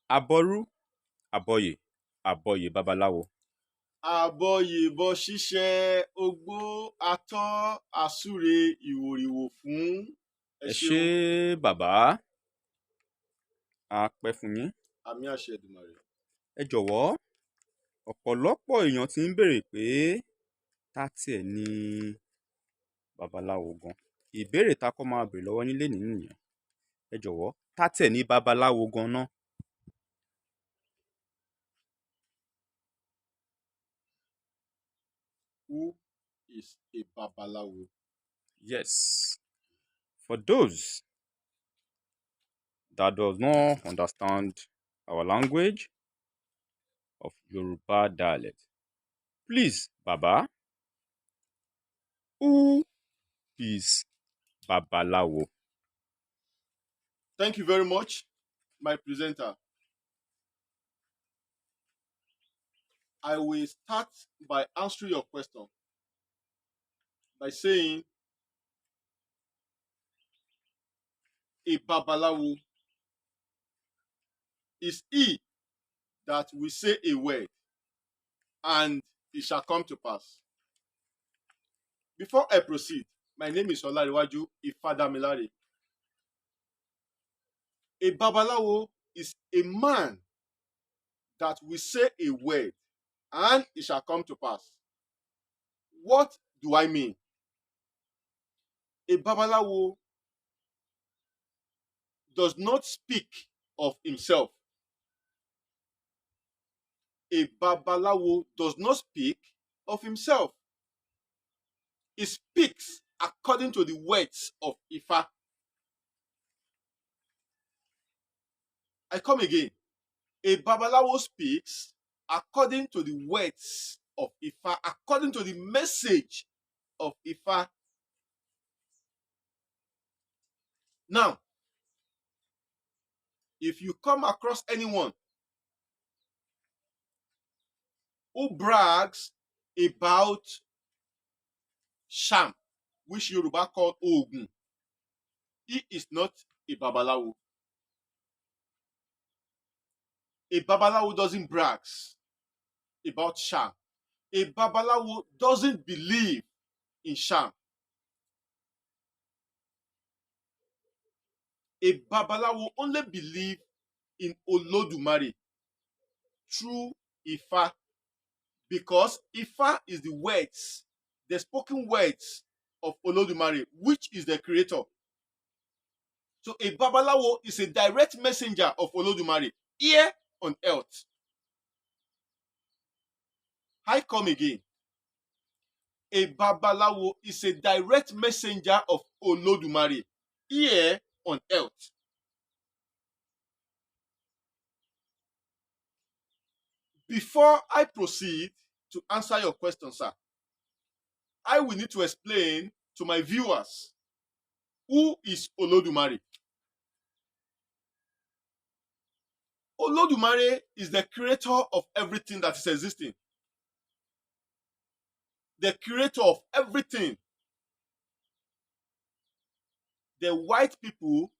Aboru, aboye, aboye babaláwo. Àbọ̀yèbọ̀ ṣíṣẹ́ ogbó atọ́ àsúre ìwòrìwò fún ẹ Ẹ ṣé ṣeun. bàbá, á pẹ́ fún yín. Àmì àṣẹ Èdùmàrè. Ẹ jọ̀wọ́, ọ̀pọ̀lọpọ̀ èèyàn ti ń béèrè pé ta tiẹ̀ ni babaláwo gan. Ìbéèrè ta kọ́ máa béèrè lọ́wọ́ yín lénìí nìyẹn. Ẹ jọ̀wọ́, ta tiẹ̀ ni babaláwo gan náà? Who is a Bábáláwò? Yes, for those that does not understand our language of Yoruba dialect, please, Baba, who is babaláwo? Thank you very much, my presenter. I will start by answering your question by saying a Babalawo is he that will say a word and it shall come to pass. Before I proceed, my name is Olariwaju Ifadamilare. A Babalawo is a man that will say a word and it shall come to pass. What do I mean? A Babalawo does not speak of himself. A Babalawo does not speak of himself. He speaks according to the words of Ifa. I come again. A Babalawo speaks according to the words of Ifa, according to the message of Ifa. Now, if you come across anyone who brags about sham, which Yoruba call Ogun, he is not a Babalawo. A Babalawo doesn't brag about sham. A Babalawo doesn't believe in sham. A Babalawo only believe in Olodumare through Ifa, because Ifa is the words, the spoken words of Olodumare, which is the creator. So a Babalawo is a direct messenger of Olodumare here on earth. I come again. A Babalawo is a direct messenger of Olodumare here on earth. Before I proceed to answer your question, sir, I will need to explain to my viewers who is Olodumare. Olodumare is the creator of everything that is existing. The creator of everything. The white people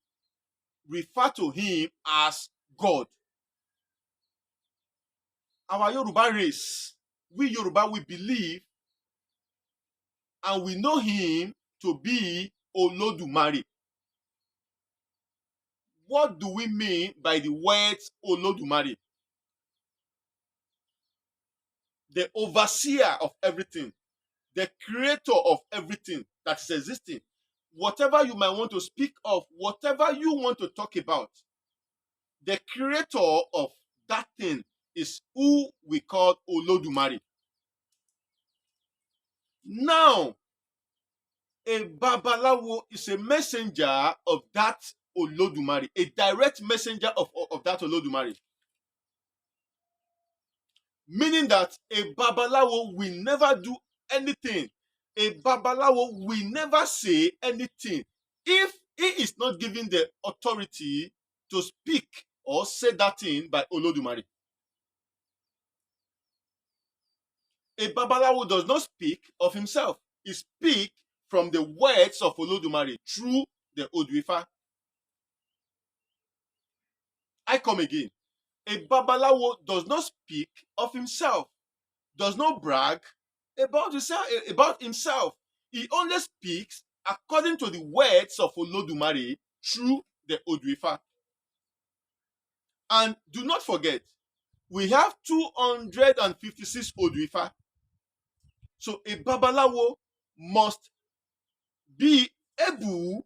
refer to him as God. Our Yoruba race, we Yoruba, we believe and we know him to be Olodumare. What do we mean by the words Olodumare? The overseer of everything, the creator of everything that is existing. Whatever you might want to speak of, whatever you want to talk about, the creator of that thing is who we call Olodumare. Now, a Babalawo is a messenger of that Olodumare, a direct messenger of that Olodumare. Meaning that a Babalawo will never do anything. A Babalawo will never say anything if he is not given the authority to speak or say that thing by Olodumare. A Babalawo does not speak of himself. He speaks from the words of Olodumare through the Oduifa. I come again. A Babalawo does not speak of himself, does not brag about himself. He only speaks according to the words of Olodumare through the Oduifa. And do not forget, we have 256 Oduifa. So a Babalawo must be able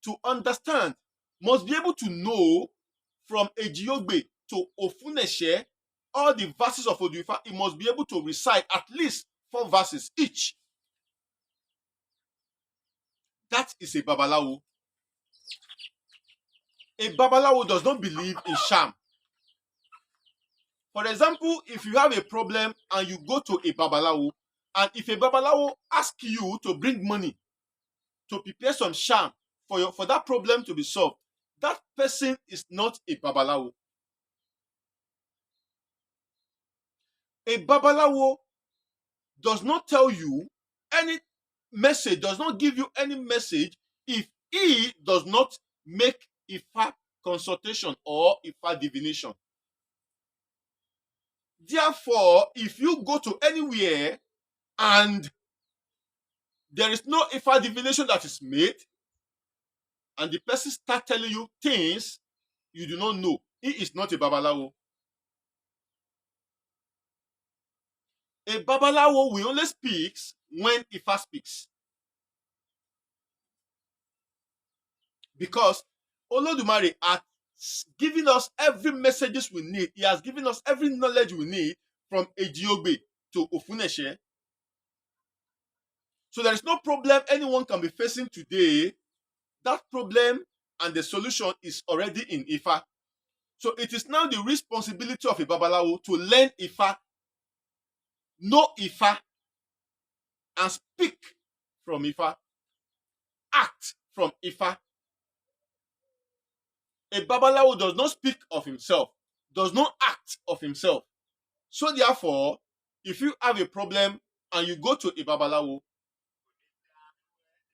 to understand, must be able to know from Ejiogbe to Ofuneshe, all the verses of Oduifa. He must be able to recite at least 4 verses each. That is a Babalawo. A Babalawo does not believe in sham. For example, if you have a problem and you go to a Babalawo, and if a Babalawo asks you to bring money to prepare some sham for that problem to be solved, that person is not a Babalawo. A Babalawo does not tell you any message, does not give you any message if he does not make Ifa consultation or Ifa divination. Therefore, if you go to anywhere and there is no Ifa divination that is made, and the person start telling you things you do not know, he is not a Babalawo. A Babalawo will only speaks when Ifa speaks. Because Olodumare has given us every messages we need. He has given us every knowledge we need from Ejiogbe to Ofuneshe. So there is no problem anyone can be facing today. That problem and the solution is already in Ifa. So it is now the responsibility of a Babalawo to learn Ifa, know Ifa, and speak from Ifa, act from Ifa. A Babalawo does not speak of himself, does not act of himself. So therefore, if you have a problem and you go to a Babalawo,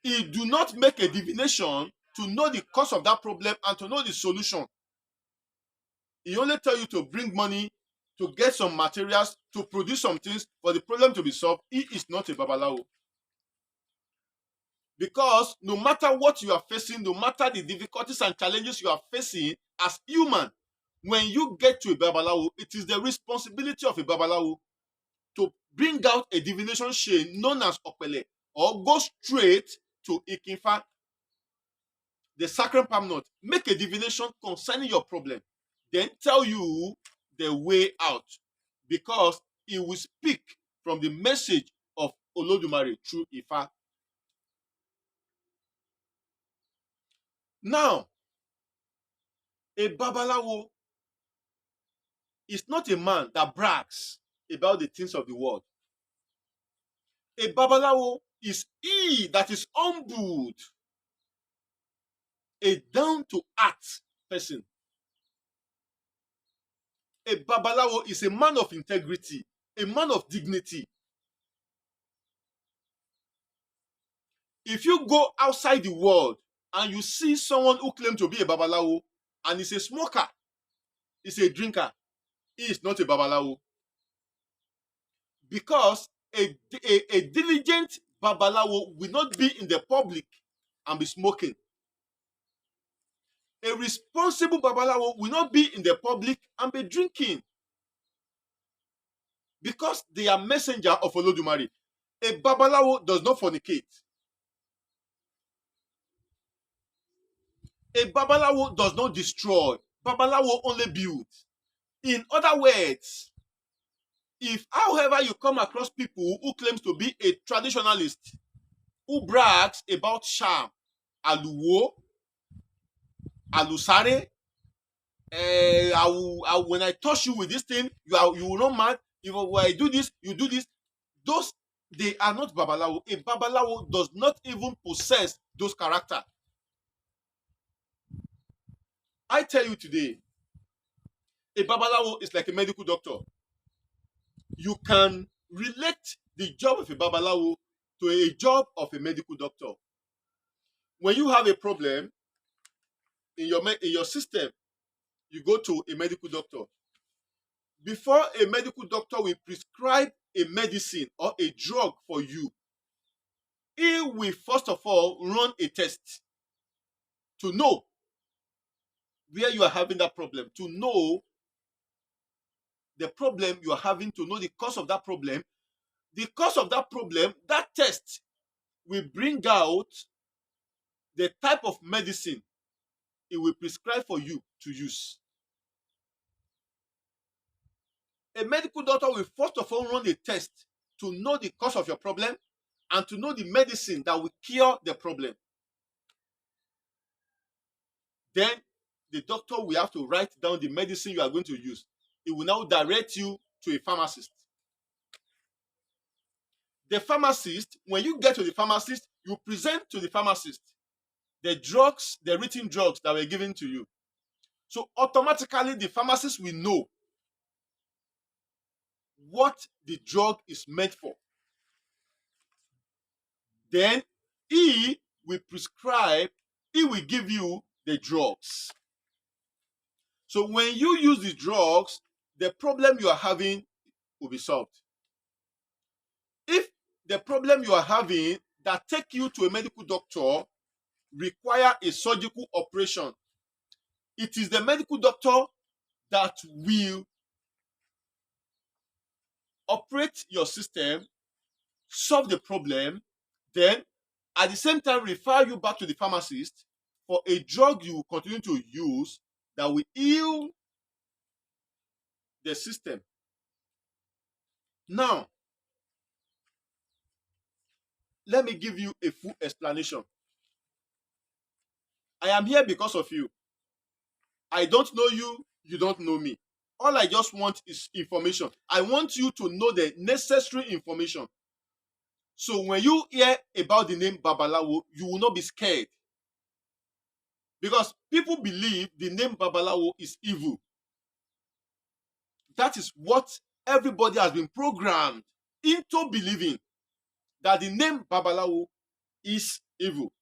he do not make a divination to know the cause of that problem and to know the solution. He only tell you to bring money, to get some materials, to produce some things for the problem to be solved. He is not a Babalawo. Because no matter what you are facing, no matter the difficulties and challenges you are facing as human, when you get to a Babalawo, it is the responsibility of a Babalawo to bring out a divination chain known as Opele, or go straight to Ikinfa, the sacred palm nut, make a divination concerning your problem, then tell you the way out, because he will speak from the message of Olodumare through Ifa. Now, a Babalawo is not a man that brags about the things of the world. A Babalawo is he that is humbled, a down-to-earth person. A Babalawo is a man of integrity, a man of dignity. If you go outside the world and you see someone who claims to be a Babalawo and is a smoker, is a drinker, he is not a Babalawo. Because a diligent Babalawo will not be in the public and be smoking. A responsible Babalawo will not be in the public and be drinking. Because they are messenger of Olodumare. A Babalawo does not fornicate. A Babalawo does not destroy. Babalawo only builds. In other words, if however you come across people who claims to be a traditionalist, who brags about charm, aluwo, alusare, when I touch you with this thing, you will not mad. If I do this, you do this. Those, they are not Babalawo. A Babalawo does not even possess those characters. I tell you today, a Babalawo is like a medical doctor. You can relate the job of a Babalawo to a job of a medical doctor. When you have a problem in your system, you go to a medical doctor. before a medical doctor will prescribe a medicine or a drug for you, he will first of all run a test to know where you are having that problem, to know the problem you are having, to know the cause of that problem. The cause of that problem, that test will bring out the type of medicine it will prescribe for you to use. A medical doctor will first of all run a test to know the cause of your problem and to know the medicine that will cure the problem. Then the doctor will have to write down the medicine you are going to use. It will now direct you to a pharmacist. The pharmacist, when you get to the pharmacist, you present to the pharmacist the drugs, the written drugs that were given to you. So automatically the pharmacist will know what the drug is meant for. Then he will prescribe, he will give you the drugs. So when you use the drugs, the problem you are having will be solved. If the problem you are having that take you to a medical doctor require a surgical operation, it is the medical doctor that will operate your system, solve the problem, then at the same time refer you back to the pharmacist for a drug you will continue to use that will heal the system. Now, let me give you a full explanation. I am here because of you. I don't know you, you don't know me. All I just want is information. I want you to know the necessary information. So when you hear about the name Babalawo, you will not be scared. Because people believe the name Babalawo is evil. That is what everybody has been programmed into believing, that the name Babalawo is evil.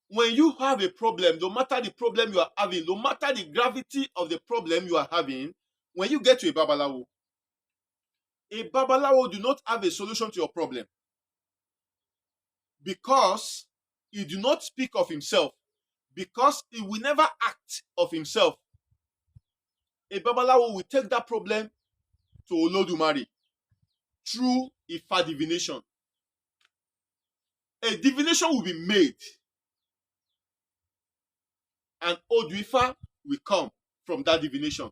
When you have a problem, no matter the problem you are having, no matter the gravity of the problem you are having, when you get to a Babalawo do not have a solution to your problem, because he do not speak of himself, because he will never act of himself. A Babalawo will take that problem to Olodumare through Ifa divination. A divination will be made, and Oduifa will come from that divination.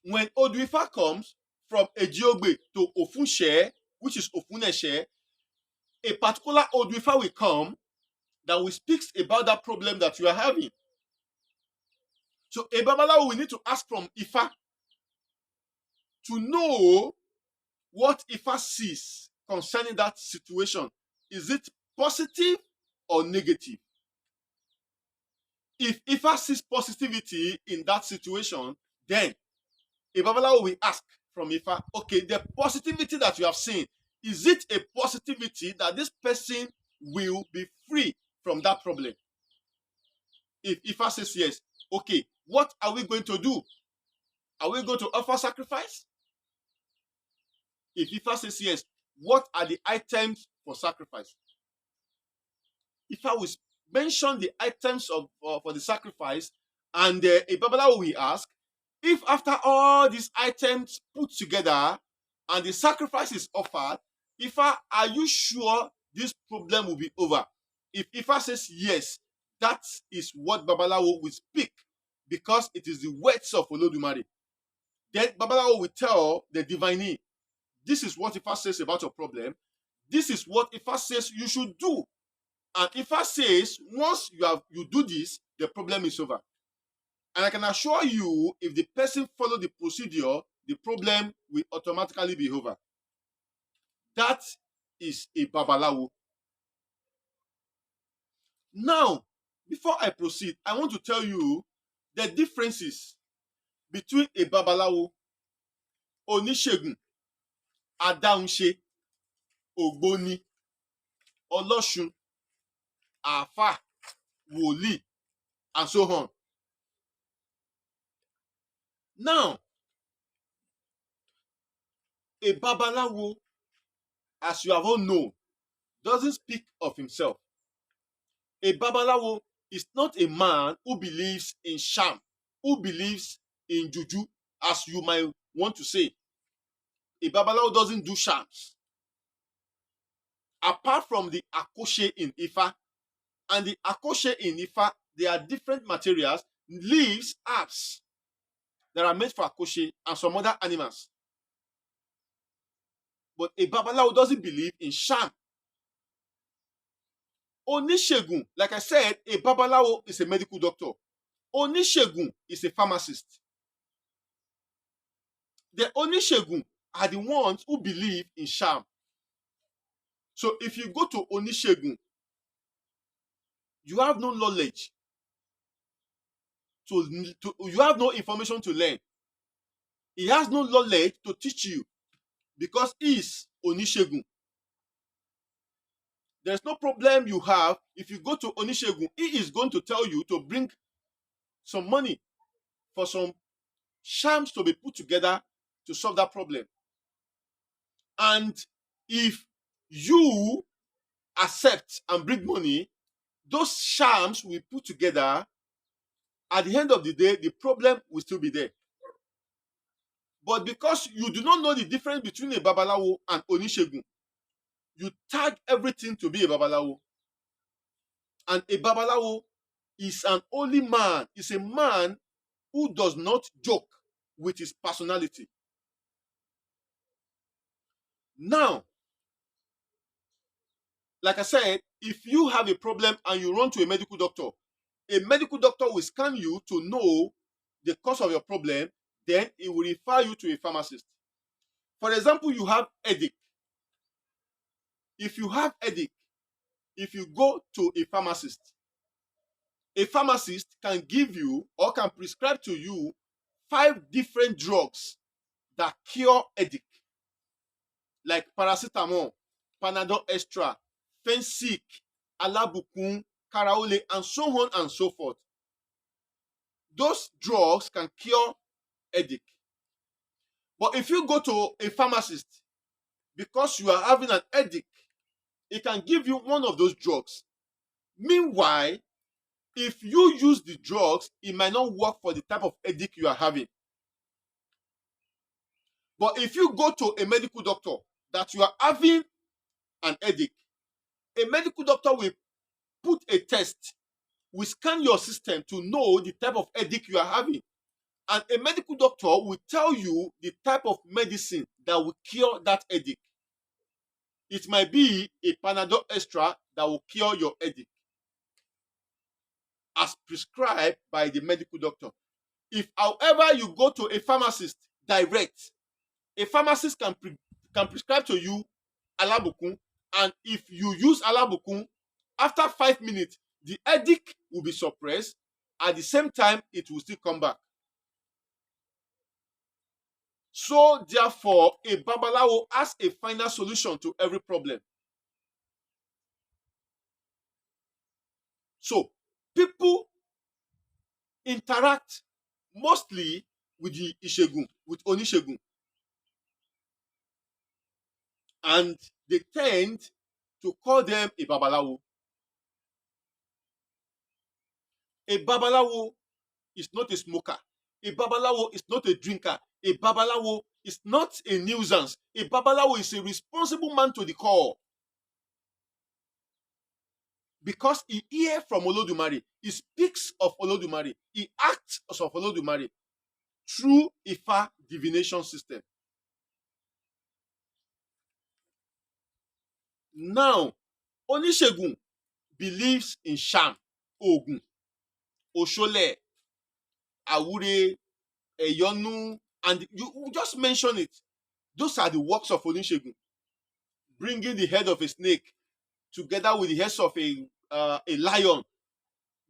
When Oduifa comes from Ejiogbe to Ofunse, which is Ofuneshe, a particular Oduifa will come that will speak about that problem that you are having. So a Babalawo will need to ask from Ifa to know what Ifa sees concerning that situation. Is it positive or negative? If Ifa sees positivity in that situation, then a Babalawo will ask from Ifa, okay, the positivity that you have seen, is it a positivity that this person will be free from that problem? If Ifa says yes, okay, what are we going to do? Are we going to offer sacrifice? If Ifa says yes, what are the items for sacrifice? Ifa will mention the items of for the sacrifice, and a Babalawo will ask, if after all these items put together and the sacrifice is offered, Ifa, are you sure this problem will be over? If Ifa says yes, that is what Babalawo will speak, because it is the words of Olodumare. Then Babalawo will tell the divinee, this is what Ifa says about your problem. This is what Ifa says you should do. And Ifa says, once you do this, the problem is over. And I can assure you, if the person follow the procedure, the problem will automatically be over. That is a Babalawo. Now, before I proceed, I want to tell you the differences between a Babalawo, Oníṣègùn, Adáhunṣe, Ògbóni, Ọlọ́ṣun, Àáfà, Wòlíì, and so on. Now, a Babalawo, as you have all known, doesn't speak of himself. A Babalawo is not a man who believes in sham, who believes in juju, as you might want to say. A Babalawo doesn't do shams. Apart from the Akoshe in Ifa, and the Akoshe in Ifa, there are different materials, leaves, herbs that are made for Akoshe and some other animals. But a Babalawo doesn't believe in sham. Onishegun, like I said, a Babalawo is a medical doctor. Onishegun is a pharmacist. The Onishegun are the ones who believe in sham. So if you go to Onishegun, you have no knowledge you have no information to learn. He has no knowledge to teach you because he is Onishegun. There's no problem you have if you go to Onishegun. He is going to tell you to bring some money for some shams to be put together to solve that problem. And if you accept and bring money, those shams we put together, at the end of the day, the problem will still be there. But because you do not know the difference between a Babalawo and Onishegun, you tag everything to be a Babalawo. And a Babalawo is an holy man, is a man who does not joke with his personality. Now, like I said, if you have a problem and you run to a medical doctor will scan you to know the cause of your problem, then he will refer you to a pharmacist. For example, you have headache. If you have headache, if you go to a pharmacist can give you or can prescribe to you 5 different drugs that cure headache, like paracetamol, Panadol Extra, Fensic, Alabukun, Karaole, and so on and so forth. Those drugs can cure headache. But if you go to a pharmacist because you are having an headache, it can give you one of those drugs. Meanwhile, if you use the drugs, it might not work for the type of headache you are having. But if you go to a medical doctor that you are having an headache, a medical doctor will put a test, will scan your system to know the type of headache you are having. And a medical doctor will tell you the type of medicine that will cure that headache. It might be a Panadol Extra that will cure your headache, as prescribed by the medical doctor. If, however, you go to a pharmacist direct, a pharmacist can prescribe to you Alabukun, and if you use Alabukun, after 5 minutes, the headache will be suppressed. At the same time, it will still come back. So, therefore, a Babalawo has a final solution to every problem. So, people interact mostly with the Ishegun, with Onishegun. And they tend to call them a Babalawo. A Babalawo is not a smoker. A Babalawo is not a drinker. A Babalawo is not a nuisance. A Babalawo is a responsible man to the core. Because he hears from Olodumare, he speaks of Olodumare, he acts of Olodumare through Ifa divination system. Now, Onishegun believes in sham, Ogun, Oshole, Awure, Eyonu, and you just mention it. Those are the works of Onishegun. Bringing the head of a snake together with the heads of a lion,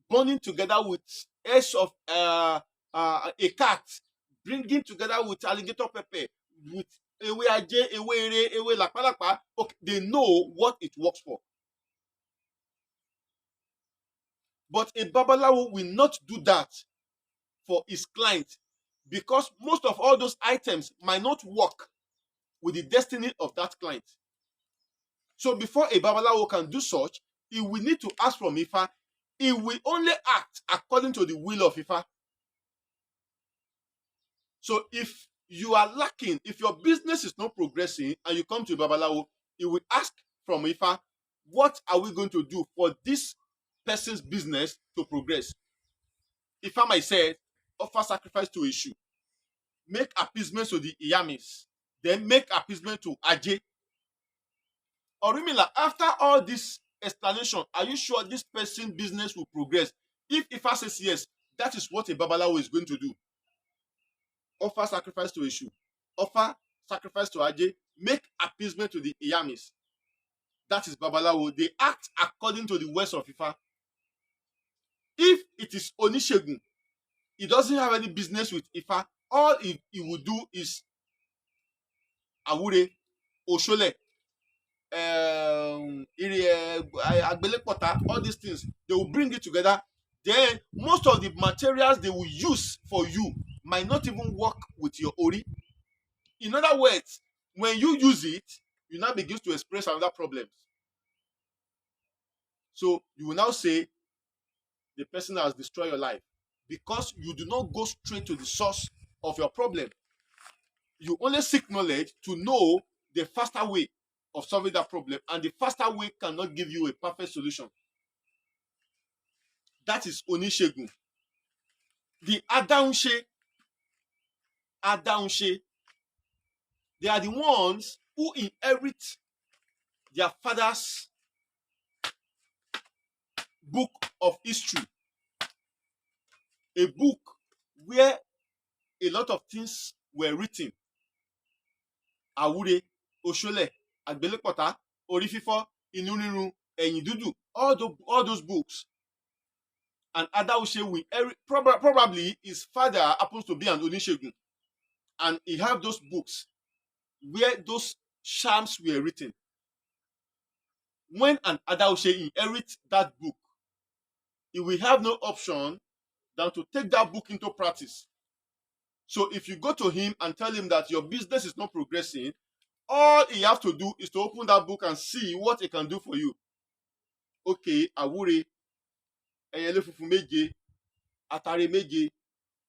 burning together with heads of a cat, bringing together with alligator pepper, with ewe aje, ewe ere, ewe lakpalakpa. Okay, they know what it works for. But a Babalawo will not do that for his client, because most of all those items might not work with the destiny of that client. So before a Babalawo can do such, he will need to ask from Ifa. He will only act according to the will of Ifa. So if you are lacking, if your business is not progressing and you come to a Babalawo, he will ask from Ifa, what are we going to do for this person's business to progress? Ifa might say, offer sacrifice to Eshu, make appeasement to the Iyamis, then make appeasement to Aje. Orimila, after all this explanation, are you sure this person's business will progress? If Ifa says yes, that is what a Babalawo is going to do. Offer sacrifice to Eshu, offer sacrifice to Aje, make appeasement to the Iyamis. That is Babalawo. They act according to the words of Ifa. If it is Onishegun, he doesn't have any business with Ifa. All he will do is Awure, Oshole, Agbelepota, all these things. They will bring it together. Then most of the materials they will use for you might not even work with your Ori. In other words, when you use it, you now begin to express another problems. So you will now say the person has destroyed your life because you do not go straight to the source of your problem. You only seek knowledge to know the faster way of solving that problem, and the faster way cannot give you a perfect solution. That is Onishegun. The Adaunse, they are the ones who inherit their father's book of history. A book where a lot of things were written. Awure, Oshole, Agbelepota, Orififo, Inu Rirun, Ẹ̀yìn Dúdú, all those books. And Adaunse will probably his father happens to be an Onishegun, and he have those books where those charms were written. When an Adaunse inherits that book, he will have no option than to take that book into practice. So if you go to him and tell him that your business is not progressing, all he has to do is to open that book and see what he can do for you. Okay, Awure, ẹyẹlé funfun méje, atare méje,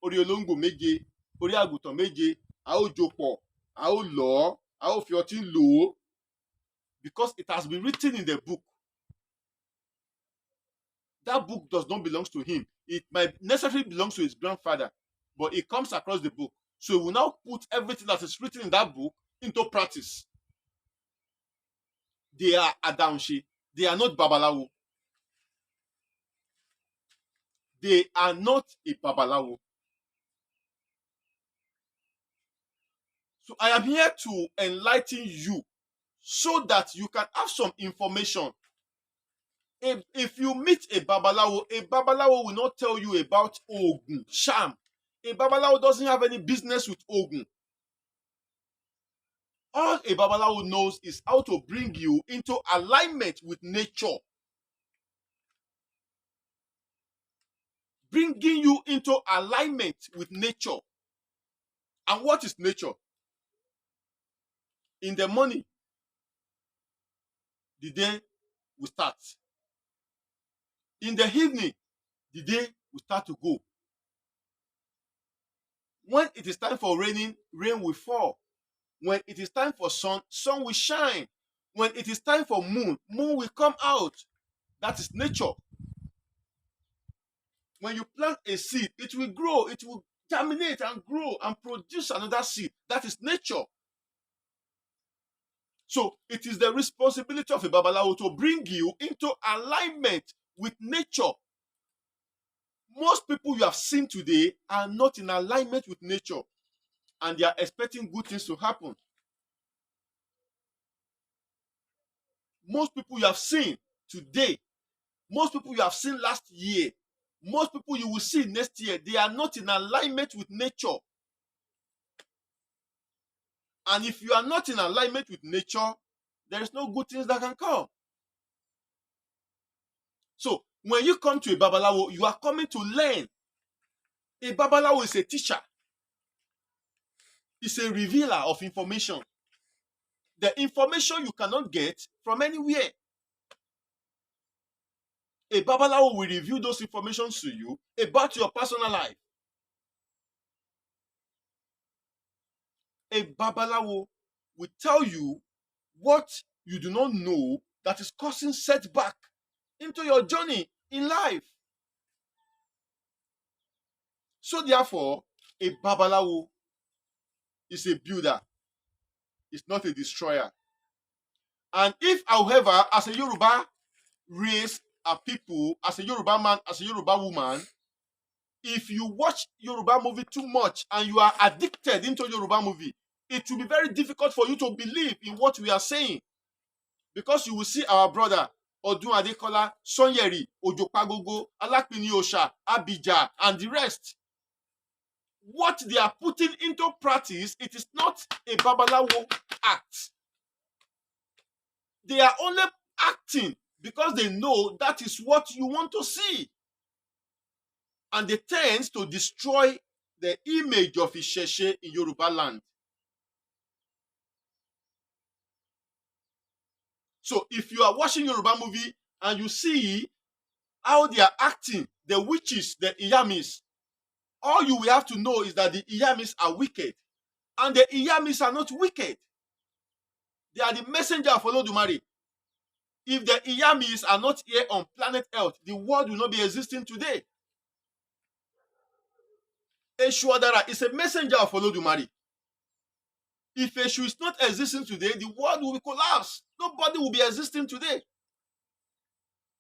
orí olóńgbò méje, orí àgùntàn méje, a ó jó pọ̀, a ó lọ̀ ọ́, a ó fi ọtí lò ó. Because it has been written in the book. That book does not belong to him. It might necessarily belong to his grandfather, but it comes across the book. So he will now put everything that is written in that book into practice. They are Adaunse. They are not Babalawo. They are not a Babalawo. So I am here to enlighten you so that you can have some information. If you meet a Babalawo will not tell you about Ogun, Sham. A Babalawo doesn't have any business with Ogun. All a Babalawo knows is how to bring you into alignment with nature. Bringing you into alignment with nature. And what is nature? In the morning, the day will start. In the evening, the day will start to go. When it is time for raining, rain will fall. When it is time for sun, sun will shine. When it is time for moon, moon will come out. That is nature. When you plant a seed, it will grow, it will germinate and grow and produce another seed. That is nature. So it is the responsibility of a Babalawo to bring you into alignment with nature. Most people you have seen today are not in alignment with nature, and they are expecting good things to happen. Most people you have seen today, most people you have seen last year, most people you will see next year, they are not in alignment with nature. And if you are not in alignment with nature, there is no good things that can come. So When you come to a Babalawo, you are coming to learn. A Babalawo is a teacher. It's a revealer of information. The information you cannot get from anywhere. A Babalawo will reveal those informations to you about your personal life. A Babalawo will tell you what you do not know that is causing setback into your journey in life. So therefore, a Babalawo is a builder. It's not a destroyer. And if, however, as a Yoruba race, a people, as a Yoruba man, as a Yoruba woman, if you watch Yoruba movie too much and you are addicted into Yoruba movie, it will be very difficult for you to believe in what we are saying. Because you will see our brother, Odun Adekola, Sonyeri, Ojopagogo, Alapini Osha, Abija, and the rest. What they are putting into practice, it is not a Babalawo act. They are only acting because they know that is what you want to see. And they tend to destroy the image of Isheshe in Yoruba land. So if you are watching Yoruba movie and you see how they are acting, the witches, the Iyamis, all you will have to know is that the Iyamis are wicked. And the Iyamis are not wicked. They are the messenger of Olodumare. If the Iyamis are not here on planet Earth, the world will not be existing today. Eshu Odara is a messenger of Olodumare. If Eshu is not existing today, the world will collapse. Nobody will be existing today.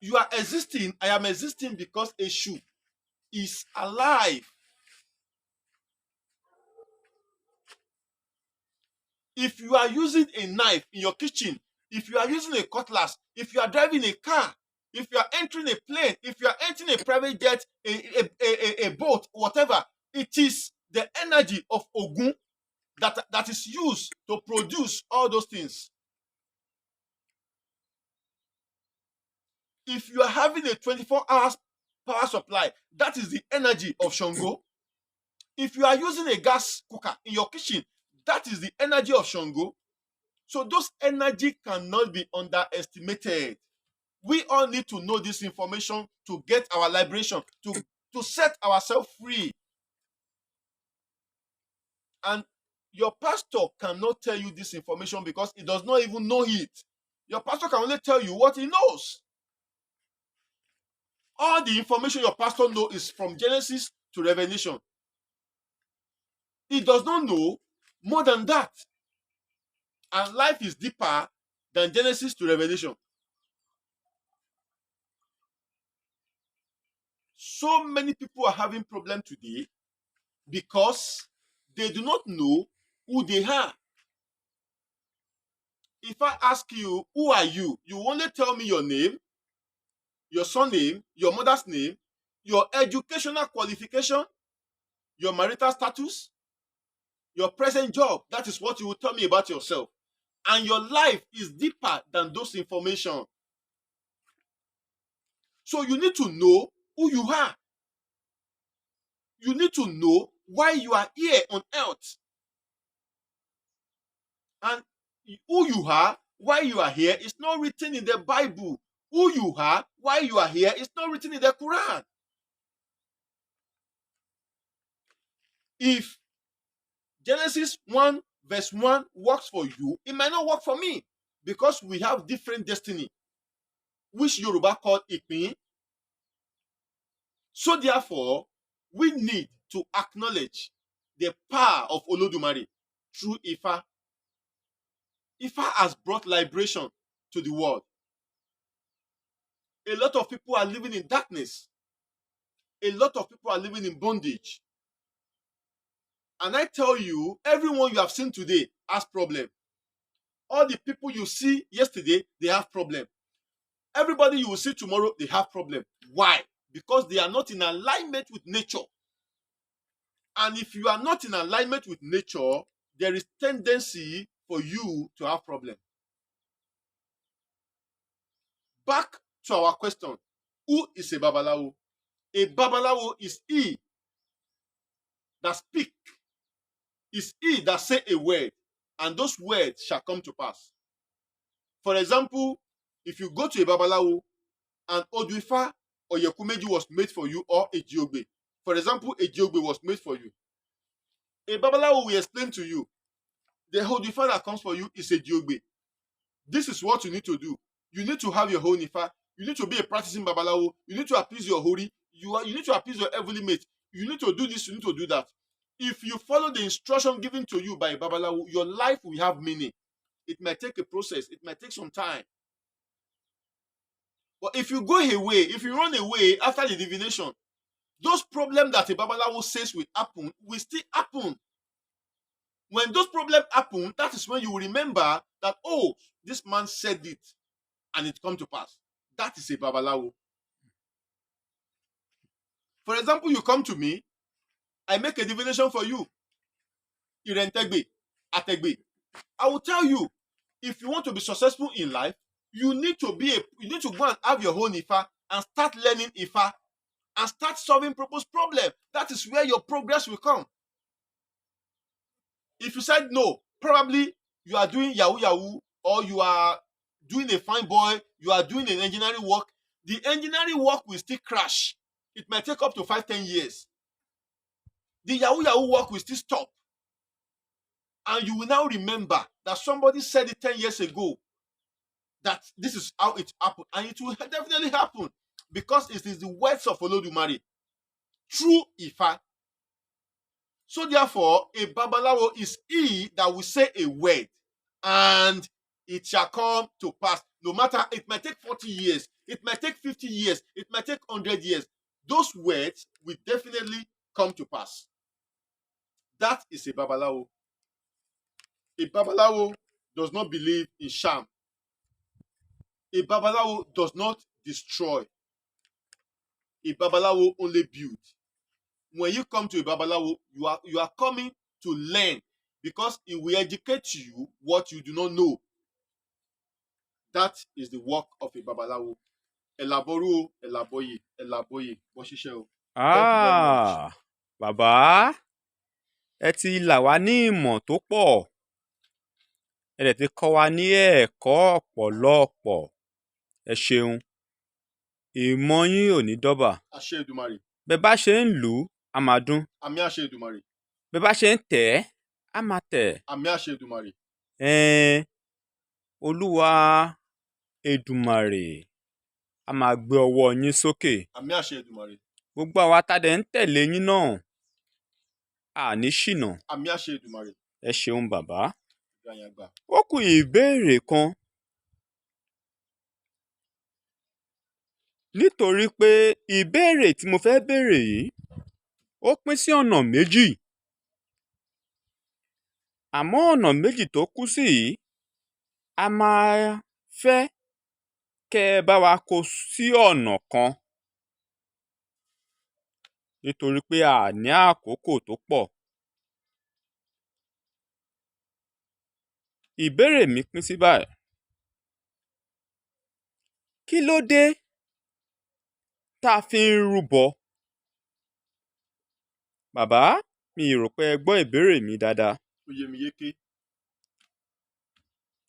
You are existing, I am existing because Eshu is alive. If you are using a knife in your kitchen, if you are using a cutlass, if you are driving a car, if you are entering a plane, if you are entering a private jet, a boat, whatever, it is the energy of Ogun that is used to produce all those things. If you are having a 24 hours power supply, that is the energy of Shango. If you are using a gas cooker in your kitchen, that is the energy of Shango. So those energy cannot be underestimated. We all need to know this information to get our liberation, to set ourselves free. And your pastor cannot tell you this information because he does not even know it. Your pastor can only tell you what he knows. All the information your pastor knows is from Genesis to Revelation. He does not know more than that. And life is deeper than Genesis to Revelation. So many people are having problems today because they do not know who they are. If I ask you, who are you? You only tell me your name, your surname, your mother's name, your educational qualification, your marital status, your present job. That is what you will tell me about yourself. And your life is deeper than those information. So you need to know who you are. You need to know why you are here on earth. And who you are, why you are here, is not written in the Bible. Who you are, why you are here, is not written in the Quran. If Genesis 1 verse 1 works for you, it might not work for me because we have different destiny, which Yoruba call Ipin. So therefore, we need to acknowledge the power of Olodumare through Ifa. Ifa has brought liberation to the world. A lot of people are living in darkness. A lot of people are living in bondage. And I tell you, everyone you have seen today has problem. All the people you see yesterday, they have problem. Everybody you will see tomorrow, they have problem. Why? Because they are not in alignment with nature. And if you are not in alignment with nature, there is tendency for you to have problem. Back to our question. Who is a Bábáláwò? A Bábáláwò is he that speak, is he that say a word, and those words shall come to pass. For example, if you go to a Bábáláwò and Oduifa or Yekumeji was made for you, or a Jiogbe. For example, a Jiogbe was made for you. A Bábáláwò will explain to you, the Oduifa that comes for you is a Jiogbe. This is what you need to do. You need to have your own Ifa. You need to be a practicing Babalawo. You need to appease your Hori. You need to appease your heavenly mate. You need to do this, you need to do that. If you follow the instruction given to you by Babalawo, your life will have meaning. It might take a process. It might take some time. But if you go away, if you run away after the divination, those problems that a Babalawo says will happen will still happen. When those problems happen, that is when you will remember that, oh, this man said it and it come to pass. That is a Babalawo. For example, you come to me, I make a divination for you. Irentegbe, Ategbe. I will tell you, if you want to be successful in life, you need to go and have your own Ifa and start learning Ifa and start solving people's problem. That is where your progress will come. If you said no, probably you are doing Yahoo Yahoo, or you are doing a fine boy, you are doing an engineering work. The engineering work will still crash. It might take up to 5-10 years. The Yahoo Yahoo work will still stop. And you will now remember that somebody said it 10 years ago that this is how it happened. And it will definitely happen because it is the words of Olodumare, true Ifa. So therefore, a Babalawo is he that will say a word and it shall come to pass. No matter, it might take 40 years, it might take 50 years, it might take 100 years. Those words will definitely come to pass. That is a Babalawo. A Babalawo does not believe in sham. A Babalawo does not destroy. A Babalawo only builds. When you come to a Babalawo, you are coming to learn because it will educate you what you do not know. That is the work of a Babalawo. Elaboru, elaboye, elaboye, bosise o. Thank you very much. Bàbá, ẹ ti là wá ní ìmọ̀ tó pọ̀. Ẹ dẹ̀ ti kọ́ wa ní ẹ̀kọ́ ọ̀pọ̀lọpọ̀. Ẹ ṣeun. Ìmọ̀ yín ò ní dọ́bà. Àṣẹ Èdùmàrè. Bẹ́ bá ṣe ń lù ú, á máa dún. Àmì àṣẹ Èdùmàrè. Bẹ́ bá ṣe ń tẹ̀ ẹ́, á máa tẹ̀. Àmì àṣẹ Èdùmàrè. Olúwa Èdùmàrè á máa gbé ọwọ́ yín sókè. Àmì àṣẹ Èdùmàrè. Gbogbo àwa tá dẹ̀ ń tẹ̀lé yín náà, àní ṣìnà. Àmì àṣẹ Èdùmàrè. Ẹ ṣeun bàbá. Gbàyàngbà. Ó kù ìbéèrè kan. Nítorí pé ìbéèrè tí mo fẹ́ béèrè yìí, ó pín sí ọ̀nà méjì. Àmọ́ ọ̀nà méjì tó kù sí yìí, a máa fẹ́ kẹ́ ẹ bá wa kó sí ọ̀nà kan. Nítorí pé a ní àkókò tó pọ̀. Ìbéèrè mi pín sí báyìí. Kí ló dé tá a fi ń rúbọ? Bàbá, mi rò pé ẹ gbọ́ ìbéèrè mi dáadáa. Ó yé mi yéké.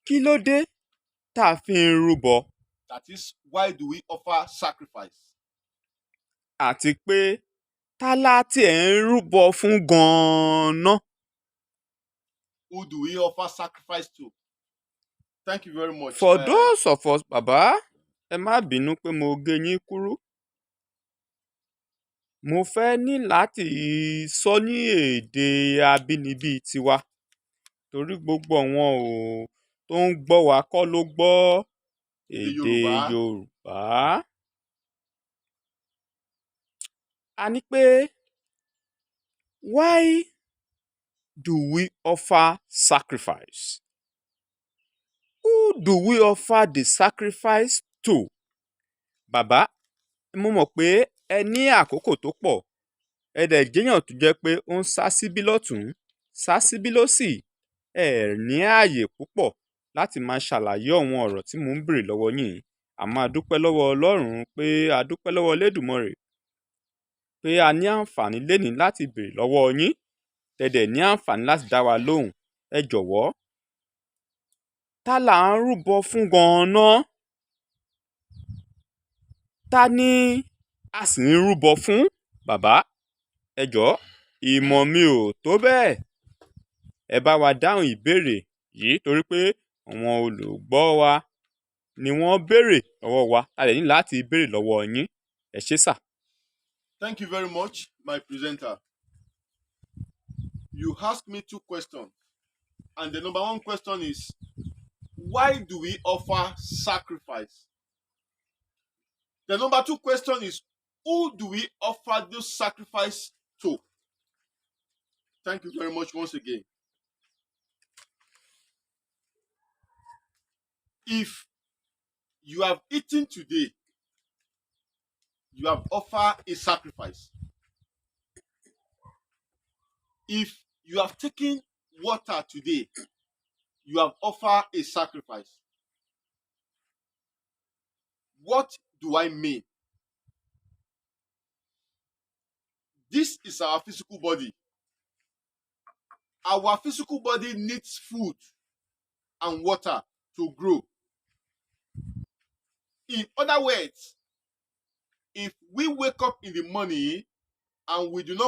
Kí ló dé tá a fi ń rúbọ? That is, why do we offer sacrifice? Àti pé ta la tiẹ̀ ń rúbọ fún gan-an? Who do we offer sacrifice to? Thank you very much. For those of us, bàbá, ẹ má bínú pé mo gé yín kúrú. Mo fẹ́ ní láti sọ ní èdè abínibí tiwa. Torí gbogbo àwọn tó ń gbọ́ wa kọ́ ló gbọ́ èdè Yorùbá. A ní pé, why do we offer sacrifice? Who do we offer the sacrifice to? Bàbá, mo mọ̀ pé ẹ ní àkókò tó pọ̀. Ẹ dẹ̀ jẹ́yàn tó jẹ́ pé ó ń sá síbí lọ́tún, sá síbí lósì. Ẹ ní ààyè púpọ̀ láti máa ṣàlàyé àwọn ọ̀rọ̀ tí mò ń béèrè lọ́wọ́ yín. a máa dúpẹ́ lọ́wọ́ Ọlọ́run pé a dúpẹ́ lọ́wọ́ Elédùmarè pé a ní àǹfààní lénìí láti béèrè lọ́wọ́ yín tẹ̀dẹ̀ ní àǹfààní láti dá wa lóhùn. Ẹ jọ̀wọ́, ta là ń rúbọ fún gan-an ná? Ta ni a sì ń rúbọ fún? Bàbá, ẹ jọ̀ọ́, ìmọ̀ mi ò tó bẹ́ẹ̀. Ẹ bá wa dáhùn ìbéèrè yìí torí pé àwọn olùgbọ́ wa ni wọ́n béèrè lọ́wọ́ wa, a lè ní láti béèrè lọ́wọ́ yín. Ẹ ṣé sà. Thank you very much, my presenter. You asked me 2 questions, and the number 1 question is, why do we offer sacrifice? The number 2 question is, who do we offer this sacrifice to? Thank you very much once again. If you have eaten today, you have offered a sacrifice. If you have taken water today, you have offered a sacrifice. What do I mean? This is our physical body. Our physical body needs food and water to grow. In other words, if we wake up in the morning and we do not